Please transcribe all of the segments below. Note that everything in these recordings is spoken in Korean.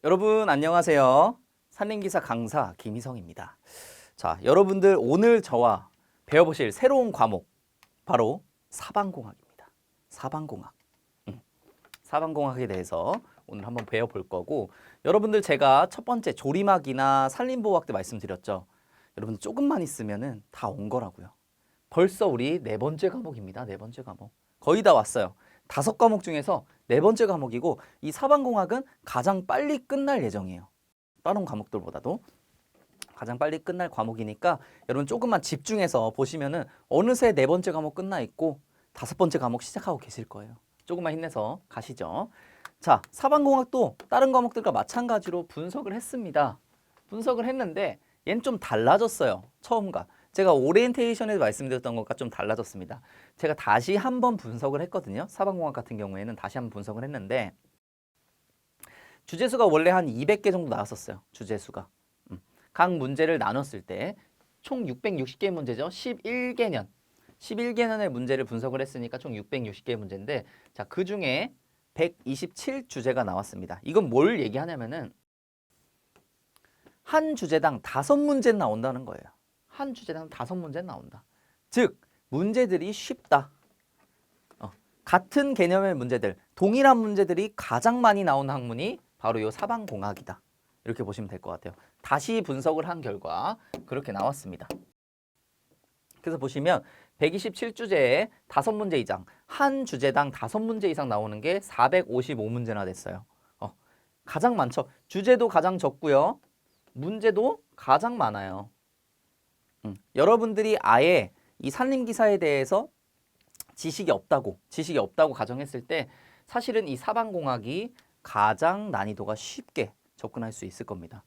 여러분 안녕하세요. 산림기사 강사 김희성입니다. 자, 여러분들 오늘 저와 배워보실 새로운 과목 바로 사방공학입니다. 사방공학. 사방공학에 대해서 오늘 한번 배워볼 거고, 여러분들 제가 첫 번째 조림학이나 산림보호학 때 말씀드렸죠. 여러분 조금만 있으면은 다 온 거라고요. 벌써 우리 네 번째 과목입니다. 네 번째 과목. 거의 다 왔어요. 5과목 중에서 네 번째 과목이고, 이 사방공학은 가장 빨리 끝날 예정이에요. 다른 과목들보다도 가장 빨리 끝날 과목이니까 여러분 조금만 집중해서 보시면은 어느새 네 번째 과목 끝나 있고 5번째 과목 시작하고 계실 거예요. 조금만 힘내서 가시죠. 자, 사방공학도 다른 과목들과 마찬가지로 분석을 했습니다. 분석을 했는데 얘는 좀 달라졌어요. 처음과. 제가 오리엔테이션에서 말씀드렸던 것과 좀 달라졌습니다. 제가 다시 한번 분석을 했거든요. 사방공학 같은 경우에는 다시 한번 분석을 했는데 주제수가 원래 한 200개 정도 나왔었어요. 주제수가. 각 문제를 나눴을 때 총 660개의 문제죠. 11개년. 11개년의 문제를 분석을 했으니까 총 660개의 문제인데, 자, 그중에 127주제가 나왔습니다. 이건 뭘 얘기하냐면은 한 주제당 5문제 나온다는 거예요. 한 주제당 5문제 나온다. 즉, 문제들이 쉽다. 같은 개념의 문제들, 동일한 문제들이 가장 많이 나온 학문이 바로 이 사방공학이다. 이렇게 보시면 될 것 같아요. 다시 분석을 한 결과 그렇게 나왔습니다. 그래서 보시면 127주제에 5문제 이상, 한 주제당 5문제 이상 나오는 게 455문제나 됐어요. 가장 많죠. 주제도 가장 적고요. 문제도 가장 많아요. 여러분들이 아예 이 산림기사에 대해서 지식이 없다고 가정했을 때 사실은 이 사방공학이 가장 난이도가 쉽게 접근할 수 있을 겁니다.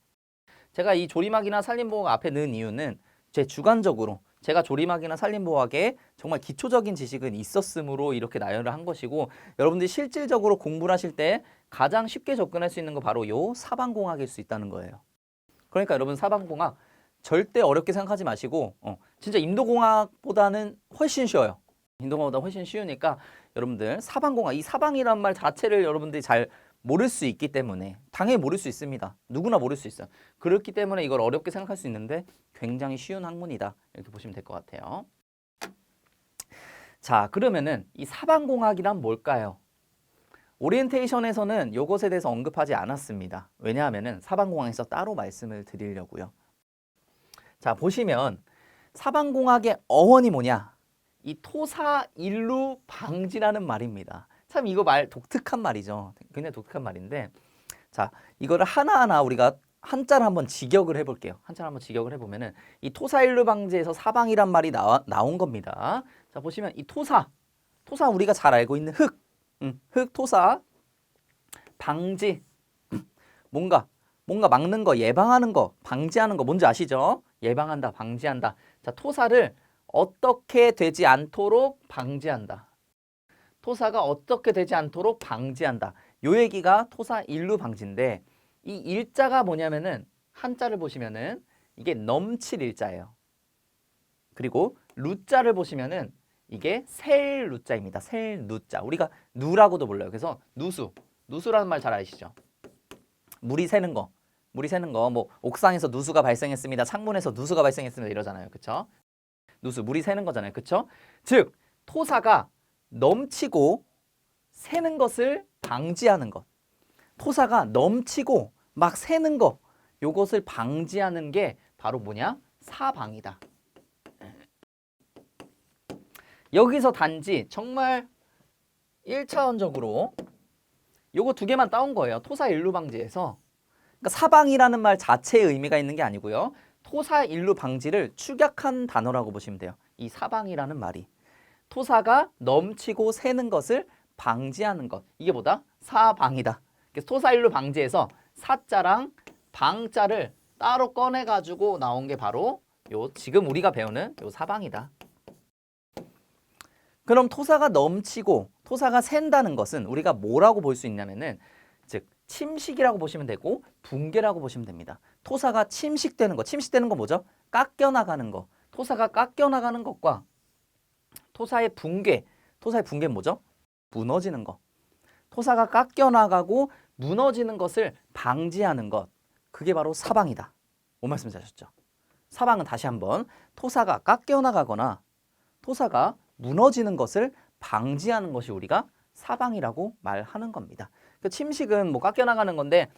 제가 이 조림학이나 산림보호학 앞에 넣은 이유는 제 주관적으로 제가 조림학이나 산림보호학에 정말 기초적인 지식은 있었으므로 이렇게 나열을 한 것이고, 여러분들이 실질적으로 공부를 하실 때 가장 쉽게 접근할 수 있는 거 바로 요 사방공학일 수 있다는 거예요. 그러니까 여러분 사방공학 절대 어렵게 생각하지 마시고 진짜 인도공학보다는 훨씬 쉬워요. 인도공학보다 훨씬 쉬우니까 여러분들 사방공학, 이 사방이란 말 자체를 여러분들이 잘 모를 수 있기 때문에, 당연히 모를 수 있습니다. 누구나 모를 수 있어요. 그렇기 때문에 이걸 어렵게 생각할 수 있는데 굉장히 쉬운 학문이다. 이렇게 보시면 될 것 같아요. 자, 그러면은 이 사방공학이란 뭘까요? 오리엔테이션에서는 이것에 대해서 언급하지 않았습니다. 왜냐하면은 사방공학에서 따로 말씀을 드리려고요. 자, 보시면 사방공학의 어원이 뭐냐? 이 토사일루 방지라는 말입니다. 참 이거 말 독특한 말이죠. 굉장히 독특한 말인데, 자, 이거를 하나하나 우리가 한자를 한번 직역을 해볼게요. 한자를 한번 직역을 해보면은 이 토사일루 방지에서 사방이란 말이 나온 겁니다. 자, 보시면 이 토사 우리가 잘 알고 있는 흙 토사, 방지, 뭔가 막는 거, 예방하는 거, 방지하는 거 뭔지 아시죠? 예방한다, 방지한다. 자, 토사를 어떻게 되지 않도록 방지한다. 토사가 어떻게 되지 않도록 방지한다. 요 얘기가 토사 일루 방지인데, 이 일자가 뭐냐면은 한자를 보시면은 이게 넘칠 일자예요. 그리고 루자를 보시면은 이게 셀 루자입니다. 셀 누자. 우리가 누라고도 불러요. 그래서 누수라는 말 잘 아시죠? 물이 새는 거, 뭐 옥상에서 누수가 발생했습니다. 창문에서 누수가 발생했습니다. 이러잖아요. 그쵸? 누수, 물이 새는 거잖아요. 그쵸? 즉, 토사가 넘치고 새는 것을 방지하는 것. 토사가 넘치고 막 새는 거, 요것을 방지하는 게 바로 뭐냐? 사방이다. 여기서 단지 정말 1차원적으로 요거 2개만 따온 거예요. 토사 일루 방지에서. 그러니까 사방이라는 말 자체의 의미가 있는 게 아니고요. 토사 일루 방지를 축약한 단어라고 보시면 돼요. 이 사방이라는 말이. 토사가 넘치고 새는 것을 방지하는 것. 이게 뭐다? 사방이다. 그래서 토사 일루 방지에서 사자랑 방자를 따로 꺼내가지고 나온 게 바로 요 지금 우리가 배우는 요 사방이다. 그럼 토사가 넘치고 토사가 샌다는 것은 우리가 뭐라고 볼 수 있냐면은, 즉 침식이라고 보시면 되고 붕괴라고 보시면 됩니다. 토사가 침식되는 거 뭐죠? 깎여나가는 거. 토사가 깎여나가는 것과 토사의 붕괴는 뭐죠? 무너지는 거. 토사가 깎여나가고 무너지는 것을 방지하는 것, 그게 바로 사방이다. 뭔 말씀 하셨죠? 사방은 다시 한번 토사가 깎여나가거나 토사가 무너지는 것을 방지하는 것이 우리가 사방이라고 말하는 겁니다. 그 침식은 뭐 깎여나가는 건데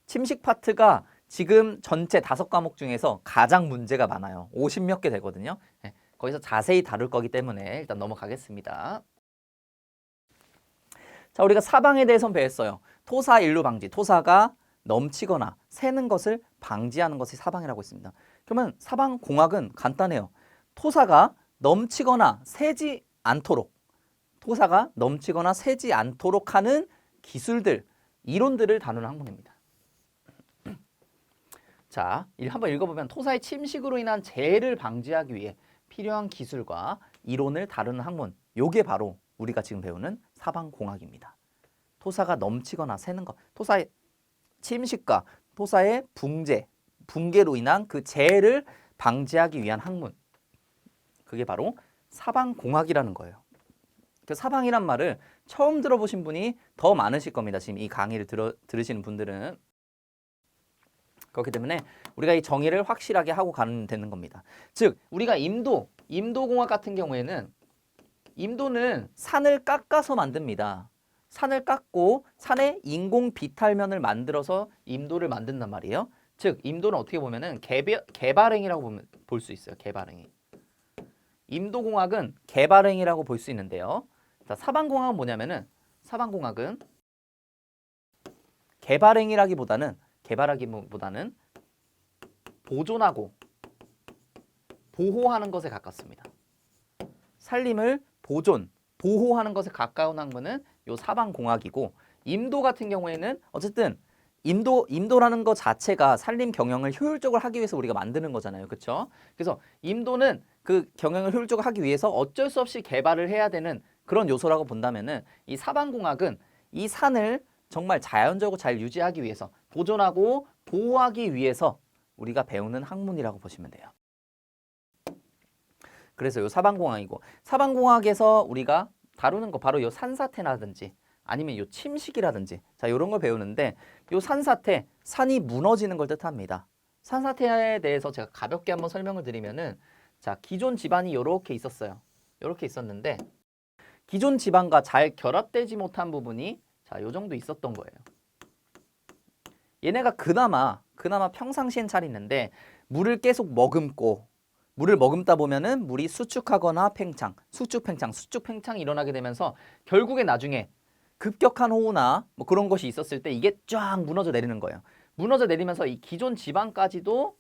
침식 파트가 지금 전체 5과목 중에서 가장 문제가 많아요. 50몇 개 되거든요. 네, 거기서 자세히 다룰 거기 때문에 일단 넘어가겠습니다. 자, 우리가 사방에 대해서는 배웠어요. 토사 일루 방지, 토사가 넘치거나 새는 것을 방지하는 것이 사방이라고 했습니다. 그러면 사방공학은 간단해요. 토사가 넘치거나 새지 않도록, 토사가 넘치거나 새지 않도록 하는 기술들, 이론들을 다루는 학문입니다. 자, 한번 읽어보면 토사의 침식으로 인한 재해를 방지하기 위해 필요한 기술과 이론을 다루는 학문, 요게 바로 우리가 지금 배우는 사방공학입니다. 토사가 넘치거나 새는 것, 토사의 침식과 토사의 붕괴로 인한 그 재해를 방지하기 위한 학문, 그게 바로 사방공학이라는 거예요. 그 사방이란 말을 처음 들어보신 분이 더 많으실 겁니다. 지금 이 강의를 들으시는 분들은. 그렇기 때문에 우리가 이 정의를 확실하게 하고 가면 되는 겁니다. 즉 우리가 임도공학 같은 경우에는 임도는 산을 깎아서 만듭니다. 산을 깎고 산에 인공 비탈면을 만들어서 임도를 만든단 말이에요. 즉 임도는 어떻게 보면은 개발행위라고 볼 수 있어요. 개발행위. 임도공학은 개발행위라고 볼 수 있는데요. 자, 사방공학은 뭐냐면은 사방공학은 개발하기보다는 보존하고 보호하는 것에 가깝습니다. 산림을 보호하는 것에 가까운 학문은 요 사방공학이고, 임도 같은 경우에는 어쨌든 임도라는 것 자체가 산림 경영을 효율적으로 하기 위해서 우리가 만드는 거잖아요. 그렇죠? 그래서 임도는 그 경영을 효율적으로 하기 위해서 어쩔 수 없이 개발을 해야 되는 그런 요소라고 본다면은 이 사방공학은 이 산을 정말 자연적으로 잘 유지하기 위해서 보존하고 보호하기 위해서 우리가 배우는 학문이라고 보시면 돼요. 그래서 요 사방공학이고, 사방공학에서 우리가 다루는 거 바로 요 산사태라든지 아니면 요 침식이라든지, 자, 요런 걸 배우는데, 요 산사태, 산이 무너지는 걸 뜻합니다. 산사태에 대해서 제가 가볍게 한번 설명을 드리면은, 자, 기존 지반이 요렇게 있었어요. 요렇게 있었는데 기존 지반과 잘 결합되지 못한 부분이 자, 요 정도 있었던 거예요. 얘네가 그나마 평상시엔 잘 있는데 물을 계속 머금고, 물을 머금다 보면은 물이 수축하거나 수축팽창이 일어나게 되면서 결국에 나중에 급격한 호우나 뭐 그런 것이 있었을 때 이게 쫙 무너져 내리는 거예요. 무너져 내리면서 이 기존 지반까지도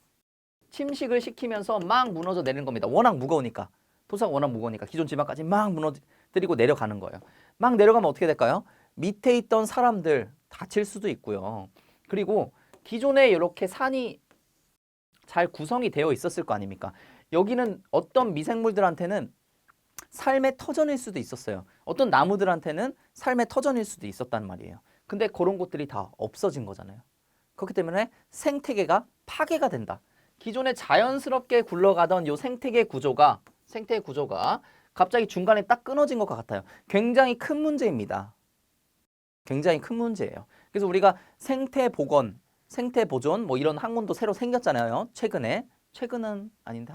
침식을 시키면서 막 무너져 내리는 겁니다. 워낙 무거우니까. 토사가 워낙 무거우니까 기존 지반까지 막 무너뜨리고 내려가는 거예요. 막 내려가면 어떻게 될까요? 밑에 있던 사람들 다칠 수도 있고요. 그리고 기존에 이렇게 산이 잘 구성이 되어 있었을 거 아닙니까? 여기는 어떤 미생물들한테는 삶의 터전일 수도 있었어요. 어떤 나무들한테는 삶의 터전일 수도 있었단 말이에요. 근데 그런 것들이 다 없어진 거잖아요. 그렇기 때문에 생태계가 파괴가 된다. 기존에 자연스럽게 굴러가던 요 생태계 구조가 갑자기 중간에 딱 끊어진 것 같아요. 굉장히 큰 문제입니다. 굉장히 큰 문제예요. 그래서 우리가 생태보건, 생태보존 뭐 이런 학문도 새로 생겼잖아요. 최근은 아닌데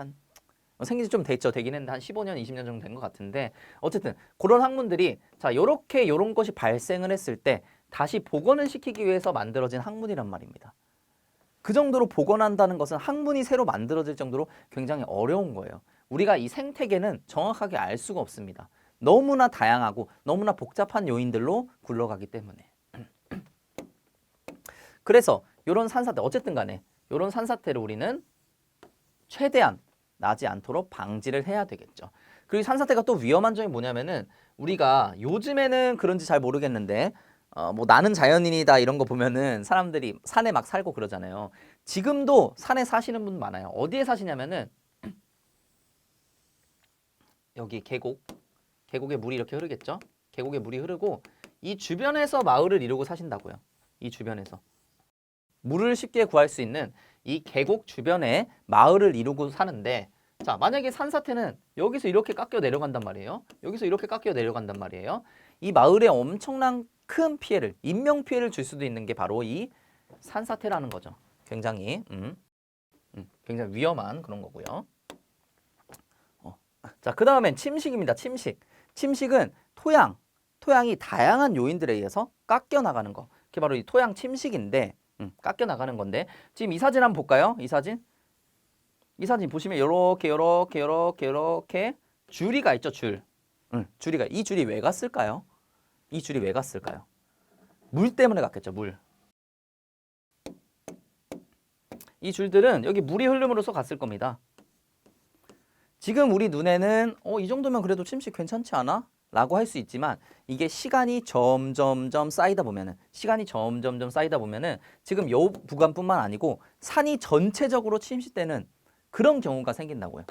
생긴 지 좀 됐죠. 되긴 했는데 한 15년, 20년 정도 된 것 같은데, 어쨌든 그런 학문들이 자, 요런 것이 발생을 했을 때 다시 복원을 시키기 위해서 만들어진 학문이란 말입니다. 그 정도로 복원한다는 것은 학문이 새로 만들어질 정도로 굉장히 어려운 거예요. 우리가 이 생태계는 정확하게 알 수가 없습니다. 너무나 다양하고 너무나 복잡한 요인들로 굴러가기 때문에. 그래서 이런 산사태, 어쨌든 간에 이런 산사태를 우리는 최대한 나지 않도록 방지를 해야 되겠죠. 그리고 산사태가 또 위험한 점이 뭐냐면은, 우리가 요즘에는 그런지 잘 모르겠는데 뭐 나는 자연인이다 이런 거 보면은 사람들이 산에 막 살고 그러잖아요. 지금도 산에 사시는 분 많아요. 어디에 사시냐면은 여기 계곡에 물이 이렇게 흐르겠죠. 계곡에 물이 흐르고 이 주변에서 마을을 이루고 사신다고요. 이 주변에서 물을 쉽게 구할 수 있는 이 계곡 주변에 마을을 이루고 사는데, 자, 만약에 산사태는 여기서 이렇게 깎여 내려간단 말이에요. 여기서 이렇게 깎여 내려간단 말이에요. 이 마을에 엄청난 큰 피해를, 인명 피해를 줄 수도 있는 게 바로 이 산사태라는 거죠. 굉장히 굉장히 위험한 그런 거고요. 자, 그 다음엔 침식입니다. 침식. 침식은 토양이 다양한 요인들에 의해서 깎여 나가는 거. 그게 바로 이 토양 침식인데, 깎여 나가는 건데, 지금 이 사진 한번 볼까요? 이 사진 보시면 요렇게 줄이가 있죠, 줄. 줄이가. 이 줄이 왜 갔을까요? 이 줄이 왜 갔을까요? 물 때문에 갔겠죠, 물. 이 줄들은 여기 물이 흐름으로써 갔을 겁니다. 지금 우리 눈에는 이 정도면 그래도 침식 괜찮지 않아? 라고 할 수 있지만 이게 시간이 점점점 쌓이다 보면은 지금 요 구간뿐만 아니고 산이 전체적으로 침식되는 그런 경우가 생긴다고요.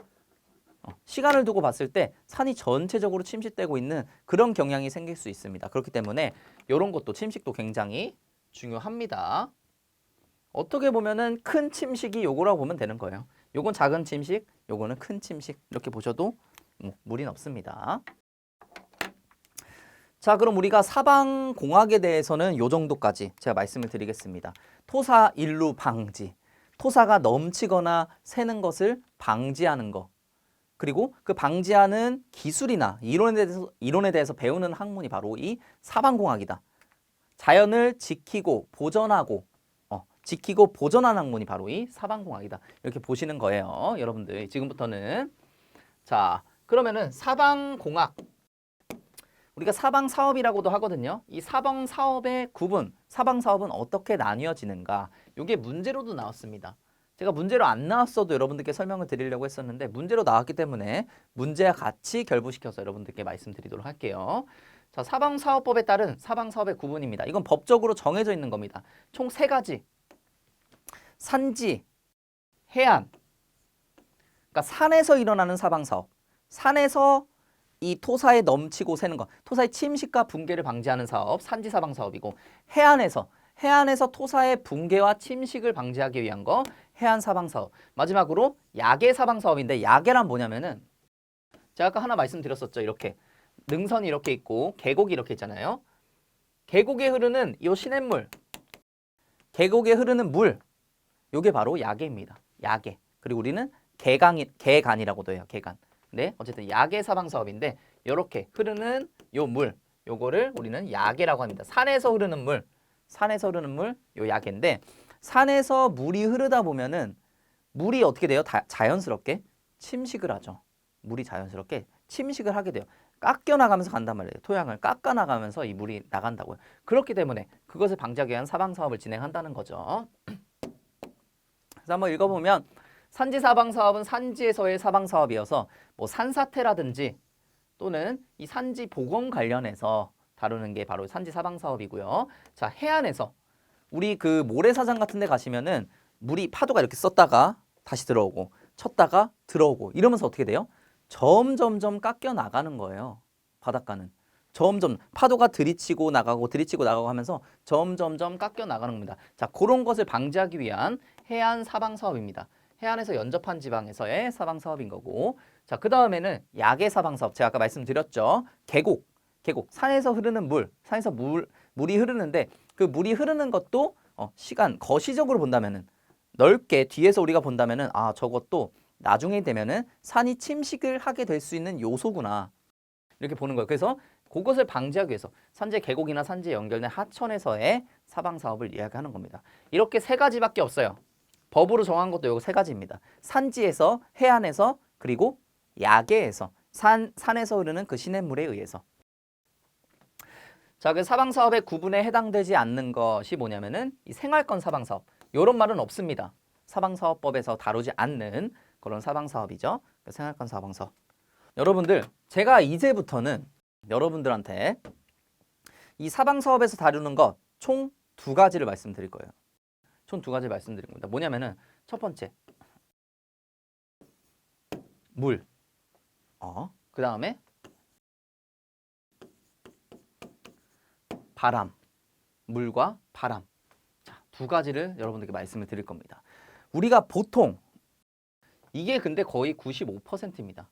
시간을 두고 봤을 때 산이 전체적으로 침식되고 있는 그런 경향이 생길 수 있습니다. 그렇기 때문에 이런 것도 침식도 굉장히 중요합니다. 어떻게 보면은 큰 침식이 요거라고 보면 되는 거예요. 요건 작은 침식, 요거는 큰 침식 이렇게 보셔도 무리는 없습니다. 자, 그럼 우리가 사방공학에 대해서는 요 정도까지 제가 말씀을 드리겠습니다. 토사 일루 방지, 토사가 넘치거나 새는 것을 방지하는 거, 그리고 그 방지하는 기술이나 이론에 대해서 배우는 학문이 바로 이 사방공학이다. 자연을 지키고 보존하는 학문이 바로 이 사방공학이다. 이렇게 보시는 거예요. 여러분들 지금부터는. 자, 그러면은 사방공학, 우리가 사방사업이라고도 하거든요. 이 사방사업의 구분, 사방사업은 어떻게 나뉘어지는가? 이게 문제로도 나왔습니다. 제가 문제로 안 나왔어도 여러분들께 설명을 드리려고 했었는데 문제로 나왔기 때문에 문제와 같이 결부시켜서 여러분들께 말씀드리도록 할게요. 자, 사방사업법에 따른 사방사업의 구분입니다. 이건 법적으로 정해져 있는 겁니다. 총 3가지. 산지, 해안. 그러니까 산에서 일어나는 사방사업. 산에서 이 토사에 넘치고 새는 것, 토사의 침식과 붕괴를 방지하는 사업, 산지사방사업이고, 해안에서 토사의 붕괴와 침식을 방지하기 위한 거, 해안사방사업. 마지막으로 야계사방사업인데, 야계란 뭐냐면은 제가 아까 하나 말씀드렸었죠. 이렇게 능선이 이렇게 있고 계곡이 이렇게 있잖아요. 계곡에 흐르는 이 시냇물, 계곡에 흐르는 물, 요게 바로 야계입니다. 야계. 그리고 우리는 계간이라고도 해요. 계간. 네, 어쨌든 야계 사방 사업인데 이렇게 흐르는 요 물, 요거를 우리는 야계라고 합니다. 산에서 흐르는 물, 요 야계인데 산에서 물이 흐르다 보면은 물이 어떻게 돼요? 자연스럽게 침식을 하죠. 물이 자연스럽게 침식을 하게 돼요. 깎여 나가면서 간단 말이에요. 토양을 깎아 나가면서 이 물이 나간다고요. 그렇기 때문에 그것을 방지하기 위한 사방 사업을 진행한다는 거죠. 그래서 한번 읽어보면 산지사방사업은 산지에서의 사방사업이어서 뭐 산사태라든지 또는 이 산지 복원 관련해서 다루는 게 바로 산지사방사업이고요. 자, 해안에서 우리 그 모래사장 같은 데 가시면은 물이 파도가 이렇게 썼다가 다시 들어오고 쳤다가 들어오고 이러면서 어떻게 돼요? 점점점 깎여 나가는 거예요. 바닷가는. 점점 파도가 들이치고 나가고 하면서 점점점 깎여 나가는 겁니다. 자, 그런 것을 방지하기 위한 해안 사방 사업입니다. 해안에서 연접한 지방에서의 사방 사업인 거고. 자, 그 다음에는 야계 사방 사업. 제가 아까 말씀드렸죠. 계곡. 산에서 흐르는 산에서 물이 흐르는데 그 물이 흐르는 것도 거시적으로 본다면은 넓게 뒤에서 우리가 본다면은 저것도 나중에 되면은 산이 침식을 하게 될 수 있는 요소구나. 이렇게 보는 거예요. 그래서 그것을 방지하기 위해서 산지 계곡이나 산지에 연결된 하천에서의 사방 사업을 이야기하는 겁니다. 이렇게 3가지밖에 없어요. 법으로 정한 것도 요 3가지입니다. 산지에서, 해안에서, 그리고 야계에서, 산에서 흐르는 그 시냇물에 의해서. 자, 그 사방 사업의 구분에 해당되지 않는 것이 뭐냐면은 이 생활권 사방 사업. 요런 말은 없습니다. 사방 사업법에서 다루지 않는 그런 사방 사업이죠. 그 생활권 사방 사업. 여러분들, 제가 이제부터는 여러분들한테 이 사방 사업에서 다루는 것 총 2가지를 말씀드릴 거예요. 총 2가지 말씀드린 겁니다. 뭐냐면은 첫 번째 물, 그 다음에 바람, 물과 바람. 자, 2가지를 여러분들께 말씀을 드릴 겁니다. 우리가 보통 이게 근데 거의 95%입니다.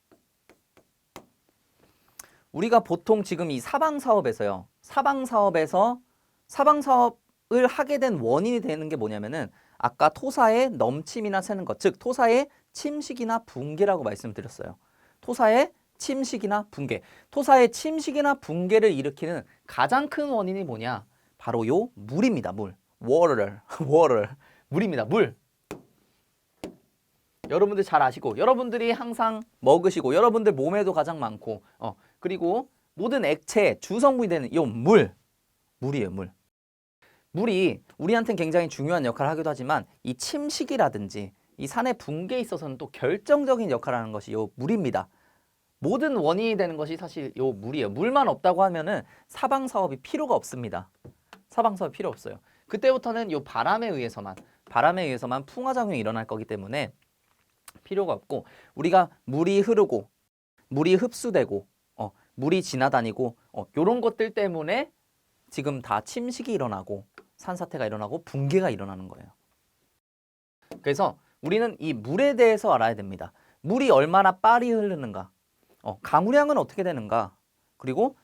우리가 보통 지금 이 사방 사업에서 하게 된 원인이 되는 게 뭐냐면은 아까 토사의 넘침이나 새는 것, 즉 토사의 침식이나 붕괴라고 말씀드렸어요. 토사의 침식이나 붕괴. 토사의 침식이나 붕괴를 일으키는 가장 큰 원인이 뭐냐? 바로 요 물입니다. 물. water. water. 물입니다. 물. 여러분들 잘 아시고 여러분들이 항상 먹으시고 여러분들 몸에도 가장 많고 그리고 모든 액체 주성분이 되는 이 물이에요. 물이 우리한테는 굉장히 중요한 역할을 하기도 하지만 이 침식이라든지 이 산의 붕괴에 있어서는 또 결정적인 역할을 하는 것이 이 물입니다. 모든 원인이 되는 것이 사실 이 물이에요. 물만 없다고 하면은 사방 사업이 필요가 없습니다. 사방 사업이 필요 없어요. 그때부터는 이 바람에 의해서만 풍화작용이 일어날 거기 때문에 필요가 없고 우리가 물이 흐르고 물이 흡수되고 물이 지나다니고 이런 것들 때문에 지금 다 침식이 일어나고 산사태가 일어나고 붕괴가 일어나는 거예요. 그래서 우리는 이 물에 대해서 알아야 됩니다. 물이 얼마나 빨리 흐르는가, 강우량은 어떻게 되는가, 그리고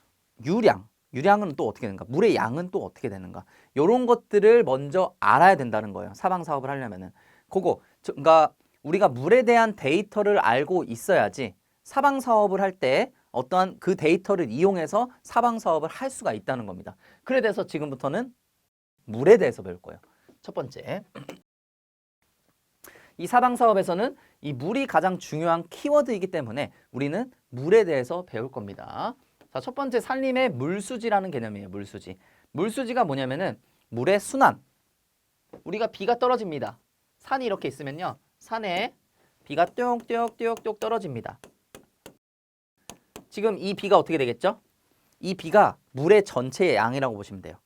유량은 또 어떻게 되는가, 물의 양은 또 어떻게 되는가, 이런 것들을 먼저 알아야 된다는 거예요. 사방 사업을 하려면은. 그러니까 우리가 물에 대한 데이터를 알고 있어야지 사방 사업을 할 때 어떠한 그 데이터를 이용해서 사방 사업을 할 수가 있다는 겁니다. 그래 돼서 지금부터는 물에 대해서 배울 거예요. 첫 번째, 이 사방 사업에서는 이 물이 가장 중요한 키워드이기 때문에 우리는 물에 대해서 배울 겁니다. 자, 첫 번째 산림의 물수지라는 개념이에요. 물수지. 물수지가 뭐냐면은 물의 순환. 우리가 비가 떨어집니다. 산이 이렇게 있으면요. 산에 비가 뚝뚝뚝뚝 떨어집니다. 지금 이 비가 어떻게 되겠죠? 이 비가 물의 전체 양이라고 보시면 돼요.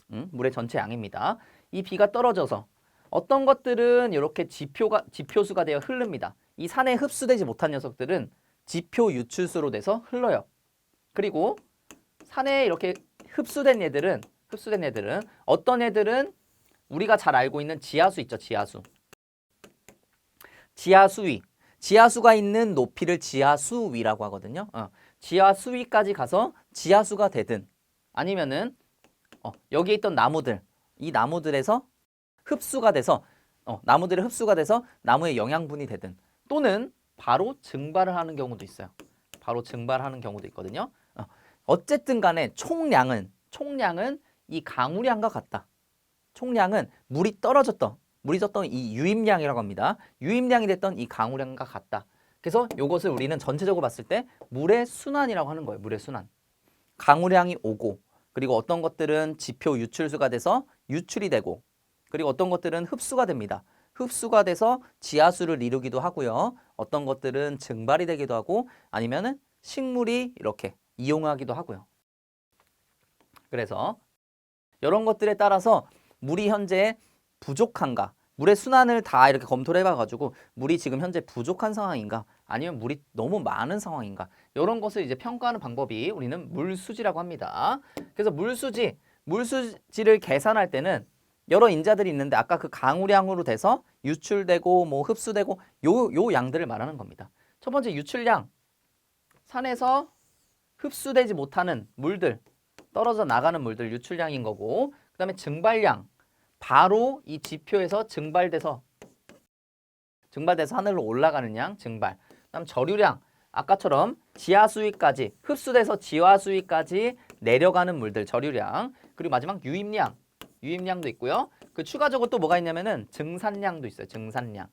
물의 전체 양입니다. 이 비가 떨어져서 어떤 것들은 이렇게 지표수가 되어 흐릅니다. 이 산에 흡수되지 못한 녀석들은 지표 유출수로 돼서 흘러요. 그리고 산에 이렇게 흡수된 애들은 어떤 애들은 우리가 잘 알고 있는 지하수 있죠. 지하수위. 지하수가 있는 높이를 지하수위라고 하거든요. 지하수위까지 가서 지하수가 되든 아니면은 여기에 있던 나무들, 이 나무들에서 흡수가 돼서 나무들의 흡수가 돼서 나무의 영양분이 되든 또는 바로 증발을 하는 경우도 있어요. 바로 증발하는 경우도 있거든요. 어쨌든 간에 총량은 이 강우량과 같다. 총량은 물이 떨어졌던 이 유입량이라고 합니다. 유입량이 됐던 이 강우량과 같다. 그래서 이것을 우리는 전체적으로 봤을 때 물의 순환이라고 하는 거예요. 물의 순환. 강우량이 오고 그리고 어떤 것들은 지표 유출수가 돼서 유출이 되고 그리고 어떤 것들은 흡수가 됩니다. 흡수가 돼서 지하수를 이루기도 하고요. 어떤 것들은 증발이 되기도 하고 아니면은 식물이 이렇게 이용하기도 하고요. 그래서 이런 것들에 따라서 물이 현재 부족한가, 물의 순환을 다 이렇게 검토를 해봐가지고 물이 지금 현재 부족한 상황인가 아니면 물이 너무 많은 상황인가 이런 것을 이제 평가하는 방법이 우리는 물수지라고 합니다. 그래서 물수지를 계산할 때는 여러 인자들이 있는데 아까 그 강우량으로 돼서 유출되고 뭐 흡수되고 요 양들을 말하는 겁니다. 첫 번째 유출량, 산에서 흡수되지 못하는 물들, 떨어져 나가는 물들 유출량인 거고 그 다음에 증발량, 바로 이 지표에서 증발돼서 하늘로 올라가는 양 증발. 그다음 저류량, 아까처럼 지하수위까지 흡수돼서 지하수위까지 내려가는 물들 저류량. 그리고 마지막 유입량도 있고요. 그 추가적으로 또 뭐가 있냐면은 증산량도 있어요. 증산량.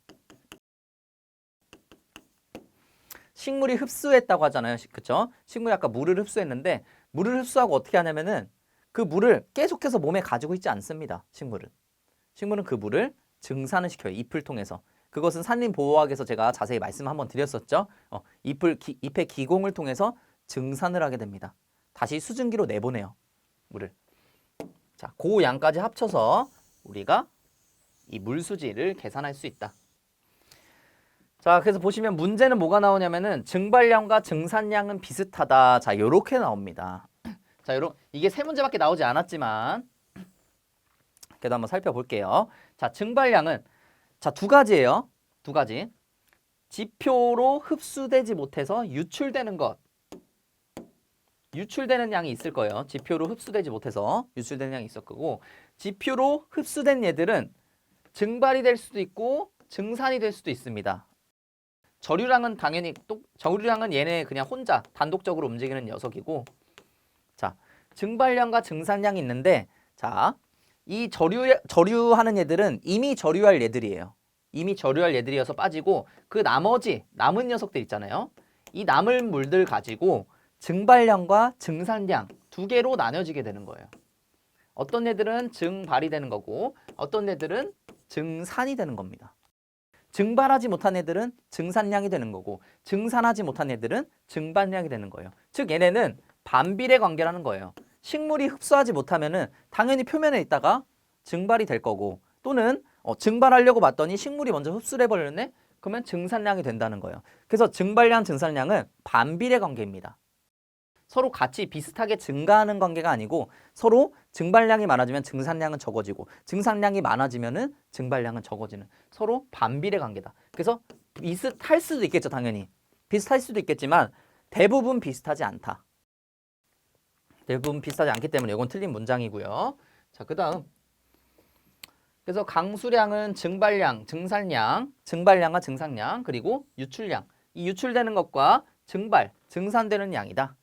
식물이 흡수했다고 하잖아요. 그쵸? 식물이 아까 물을 흡수했는데 물을 흡수하고 어떻게 하냐면은 그 물을 계속해서 몸에 가지고 있지 않습니다. 식물은 그 물을 증산을 시켜요. 잎을 통해서. 그것은 산림보호학에서 제가 자세히 말씀 한번 드렸었죠. 잎의 기공을 통해서 증산을 하게 됩니다. 다시 수증기로 내보내요. 물을. 자, 그 양까지 합쳐서 우리가 이 물수지를 계산할 수 있다. 자, 그래서 보시면 문제는 뭐가 나오냐면은 증발량과 증산량은 비슷하다. 자, 요렇게 나옵니다. 자, 이게 세 문제밖에 나오지 않았지만 그래도 한번 살펴볼게요. 자, 증발량은 두 가지예요. 두 가지. 지표로 흡수되지 못해서 유출되는 것. 유출되는 양이 있을 거예요. 지표로 흡수되지 못해서 유출되는 양이 있을 거고, 지표로 흡수된 얘들은 증발이 될 수도 있고 증산이 될 수도 있습니다. 저류량은 당연히 저류량은 얘네 그냥 혼자 단독적으로 움직이는 녀석이고, 자, 증발량과 증산량이 있는데, 자, 이 저류하는 얘들은 이미 저류할 얘들이에요. 이미 저류할 얘들이어서 빠지고, 그 나머지 남은 녀석들 있잖아요. 이 남은 물들 가지고 증발량과 증산량 두 개로 나눠지게 되는 거예요. 어떤 애들은 증발이 되는 거고, 어떤 애들은 증산이 되는 겁니다. 증발하지 못한 애들은 증산량이 되는 거고, 증산하지 못한 애들은 증발량이 되는 거예요. 즉 얘네는 반비례 관계라는 거예요. 식물이 흡수하지 못하면은 당연히 표면에 있다가 증발이 될 거고, 또는 증발하려고 봤더니 식물이 먼저 흡수를 해버렸네? 그러면 증산량이 된다는 거예요. 그래서 증발량, 증산량은 반비례 관계입니다. 서로 같이 비슷하게 증가하는 관계가 아니고, 서로 증발량이 많아지면 증산량은 적어지고, 증산량이 많아지면은 증발량은 적어지는, 서로 반비례 관계다. 그래서 비슷할 수도 있겠죠, 당연히. 비슷할 수도 있겠지만 대부분 비슷하지 않다. 대부분 비슷하지 않기 때문에 이건 틀린 문장이고요. 자, 그 다음. 그래서 강수량은 증발량, 증산량, 증발량과 증산량, 그리고 유출량. 이 유출되는 것과 증발, 증산되는 양이다.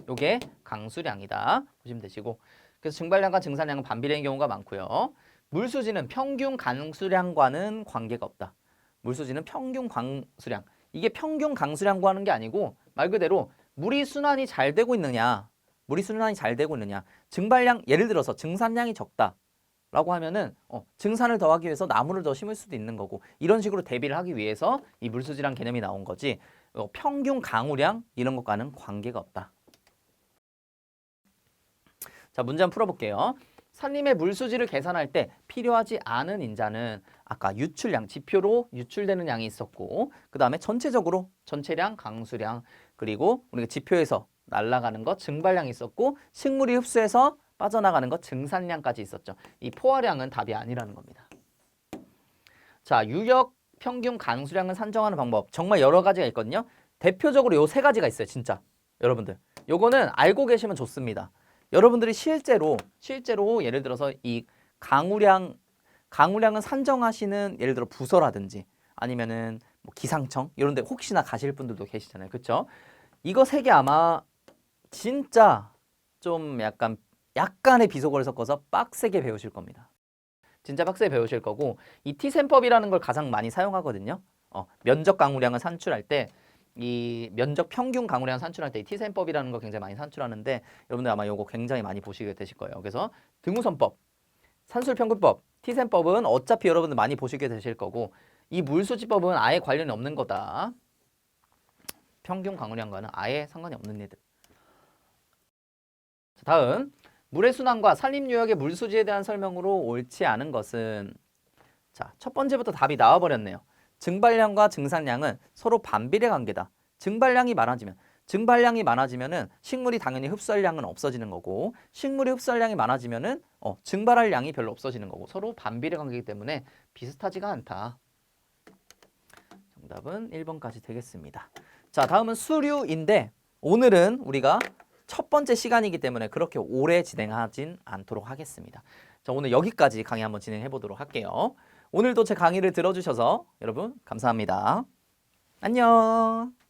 요게 강수량이다 보시면 되시고, 그래서 증발량과 증산량은 반비례인 경우가 많고요. 물수지는 평균 강수량과는 관계가 없다. 물수지는 평균 강수량. 이게 평균 강수량과 하는 게 아니고 말 그대로 물이 순환이 잘 되고 있느냐, 물이 순환이 잘 되고 있느냐. 증발량, 예를 들어서 증산량이 적다 라고 하면은 증산을 더하기 위해서 나무를 더 심을 수도 있는 거고, 이런 식으로 대비를 하기 위해서 이 물수지란 개념이 나온 거지, 평균 강우량 이런 것과는 관계가 없다. 자, 문제 한번 풀어볼게요. 산림의 물수지를 계산할 때 필요하지 않은 인자는 아까 유출량, 지표로 유출되는 양이 있었고, 그 다음에 전체적으로 전체량, 강수량, 그리고 우리가 지표에서 날아가는 것 증발량이 있었고, 식물이 흡수해서 빠져나가는 것 증산량까지 있었죠. 이 포화량은 답이 아니라는 겁니다. 자, 유역 평균 강수량을 산정하는 방법 정말 여러 가지가 있거든요. 대표적으로 요 세 가지가 있어요. 진짜 여러분들 요거는 알고 계시면 좋습니다. 여러분들이 실제로 예를 들어서 이 강우량은 산정하시는, 예를 들어 부서라든지 아니면은 뭐 기상청 이런 데 혹시나 가실 분들도 계시잖아요. 그렇죠? 이거 세 개 아마 진짜 좀 약간의 비속어를 섞어서 빡세게 배우실 겁니다. 진짜 빡세게 배우실 거고, 이 T셈법이라는 걸 가장 많이 사용하거든요. 면적 강우량을 산출할 때, 이 면적 평균 강우량 산출할 때 이 T셈법이라는 걸 굉장히 많이 산출하는데, 여러분들 아마 이거 굉장히 많이 보시게 되실 거예요. 그래서 등우선법, 산술평균법, T셈법은 어차피 여러분들 많이 보시게 되실 거고, 이 물수지법은 아예 관련이 없는 거다. 평균 강우량과는 아예 상관이 없는 애들. 자, 다음. 물의 순환과 산림유역의 물수지에 대한 설명으로 옳지 않은 것은, 자, 첫 번째부터 답이 나와버렸네요. 증발량과 증산량은 서로 반비례 관계다. 증발량이 많아지면은 식물이 당연히 흡수할 양은 없어지는 거고, 식물이 흡수할 양이 많아지면은 증발할 양이 별로 없어지는 거고, 서로 반비례 관계이기 때문에 비슷하지가 않다. 정답은 1번까지 되겠습니다. 자, 다음은 수류인데, 오늘은 우리가 첫 번째 시간이기 때문에 그렇게 오래 진행하진 않도록 하겠습니다. 자, 오늘 여기까지 강의 한번 진행해 보도록 할게요. 오늘도 제 강의를 들어주셔서 여러분 감사합니다. 안녕.